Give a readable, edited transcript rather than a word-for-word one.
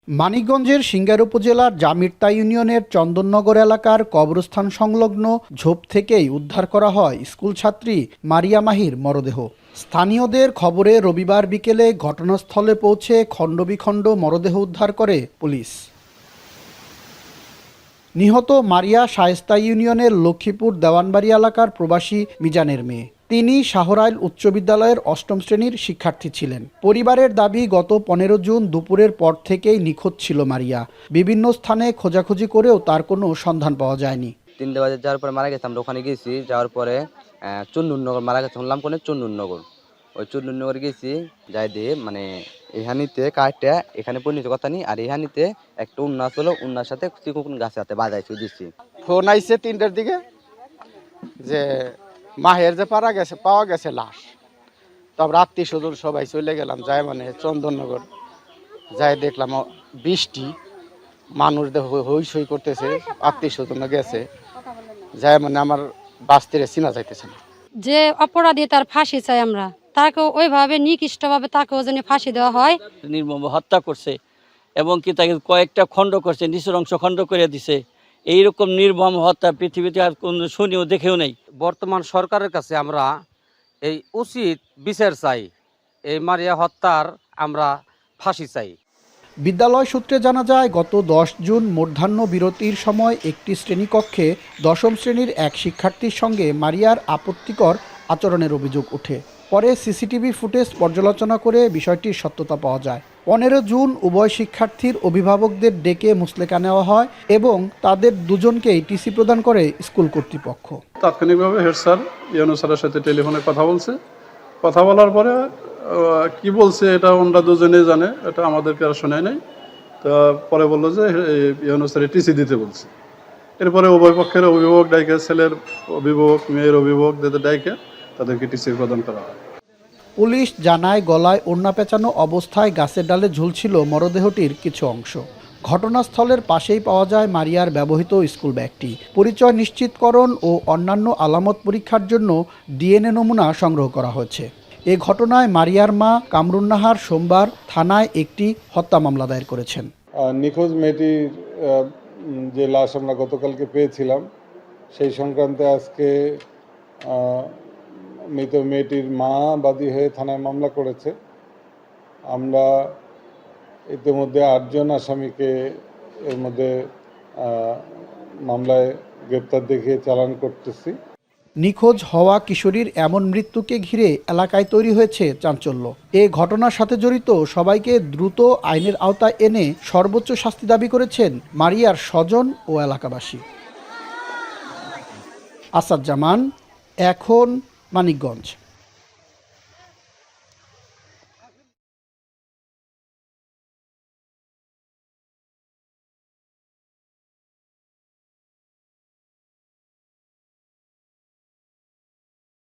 মানিকগঞ্জের সিংগাইর উপজেলার জামিরতা ইউনিয়নের চন্দননগর এলাকার কবরস্থান সংলগ্ন ঝোপ থেকেই উদ্ধার করা হয় স্কুল ছাত্রী মারিয়া মাহির মরদেহ। স্থানীয়দের খবরে রবিবার বিকেলে ঘটনাস্থলে পৌঁছে খণ্ডবিখণ্ড মরদেহ উদ্ধার করে পুলিশ। নিহত মারিয়া শায়েস্তা ইউনিয়নের লক্ষ্মীপুর দেওয়ানবাড়ি এলাকার প্রবাসী মিজানের মেয়ে। তিনি শাহরাইল উচ্চ বিদ্যালয়ের ৮ম শ্রেণীর শিক্ষার্থী ছিলেন। পরিবারের দাবি, গত ১৫ জুন দুপুরের পর থেকেই নিখোঁজ ছিল মারিয়া। বিভিন্ন স্থানে খোঁজাখুঁজি করেও তার কোনো সন্ধান পাওয়া যায়নি। ৩টে বাজে যাওয়ার পরে মারা গেছে। আমরা ওখানে গেছি, যাওয়ার পরে চন্দননগর মারা গেছে শুনলাম, কোনে চন্দননগর। ওই চন্দননগর গেছি, যাই দিয়ে মানে এখানিতে কাঠটা এখানে পরিণত কথা নেই, আর এখানিতে একটা উন্না ছিল, উন্নার সাথে চিকুন গাছে হাতে বাজাইছে দিচ্ছি। ফোন আইছে ৩টার দিকে যে মাহের যে পাওয়া গেছে লাশ। তারপর আত্মীয় স্বজন সবাই চলে গেলাম, যাই মানে চন্দননগর যাই দেখলাম বৃষ্টি, মানুষ হই করতেছে, আত্মীয় স্বজন গেছে, যাই মানে আমার বাস্তিরে চিনা যাইতেছে না। যে অপরাধী তার ফাঁসি চাই আমরা, তাকে ওইভাবে নিকৃষ্টভাবে তাকেও যেন ফাঁসি দেওয়া হয়। নির্মম হত্যা করছে এবং কি তাকে কয়েকটা খণ্ড করছে, নিচের অংশ খণ্ড করে দিছে। এইরকম নির্মম হত্যা পৃথিবীতে আর কোন শুনিও দেখেও নেই। বর্তমান সরকারের কাছে আমরা এই উচিত বিচার চাই, এই মারিয়া হত্যার আমরা ফাঁসি চাই। বিদ্যালয় সূত্রে জানা যায়, গত ১০ জুন মধ্যাহ্ন বিরতির সময় একটি শ্রেণীকক্ষে ১০ম শ্রেণীর এক শিক্ষার্থীর সঙ্গে মারিয়ার আপত্তিকর আচরণের অভিযোগ ওঠে। পরে সিসিটিভি ফুটেজ পর্যালোচনা করে বিষয়টির সত্যতা পাওয়া যায়। ১৫ জুন উভয় শিক্ষার্থীর অভিভাবকদের ডেকে মুচলেকা নেওয়া হয় এবং তাদের দুজনকেই টিসি প্রদান করে স্কুল কর্তৃপক্ষ। তাৎক্ষণিকভাবে হেড স্যার ইউনূস স্যারের সাথে টেলিফোনে কথা বলছে। কথা বলার পরে কি বলছে এটা ওনারা দুজনেই জানে, এটা আমাদেরকে আর শোনায় নাই। তা পরে বললো যে ইউনূস স্যার টিসি দিতে বলছে। এরপরে উভয় পক্ষের অভিভাবক ডাইকে, ছেলের অভিভাবক মেয়ের অভিভাবকদের ডাইকে তাদেরকে টিসি প্রদান করা হয়। পুলিশ জানায়, গলায় ওড়না পেঁচানো অবস্থায় গাছের ডালে ঝুলছিল মরদেহটির কিছু অংশ। ঘটনাস্থলের পাশেই পাওয়া যায় মারিয়ার ব্যবহৃত স্কুল ব্যাগটি। পরিচয় নিশ্চিতকরণ ও অন্যান্য আলামত পরীক্ষার জন্য ডিএনএ নমুনা সংগ্রহ করা হয়েছে। এ ঘটনায় মারিয়ার মা কামরুন্নাহার সোমবার থানায় একটি হত্যা মামলা দায়ের করেছেন। নিখোঁজ মেয়েটির যে লাশ আমরা গতকালকে পেয়েছিলাম, সেই সংক্রান্তে আজকে মৃত মেয়েটির মা বাদী হয়ে থানায় মামলা করেছে। আমরা ইতিমধ্যে ৮ জন আসামিকে এর মধ্যে মামলায় গ্রেপ্তার দেখিয়ে চালান করতেছি। নিখোঁজ হওয়া কিশোরীর এমন মৃত্যুকে ঘিরে এলাকায় তৈরি হয়েছে চাঞ্চল্য। এ ঘটনার সাথে জড়িত সবাইকে দ্রুত আইনের আওতায় এনে সর্বোচ্চ শাস্তি দাবি করেছেন মারিয়ার স্বজন ও এলাকাবাসী। আসাদ জামান, এখন, মানিকগঞ্জ।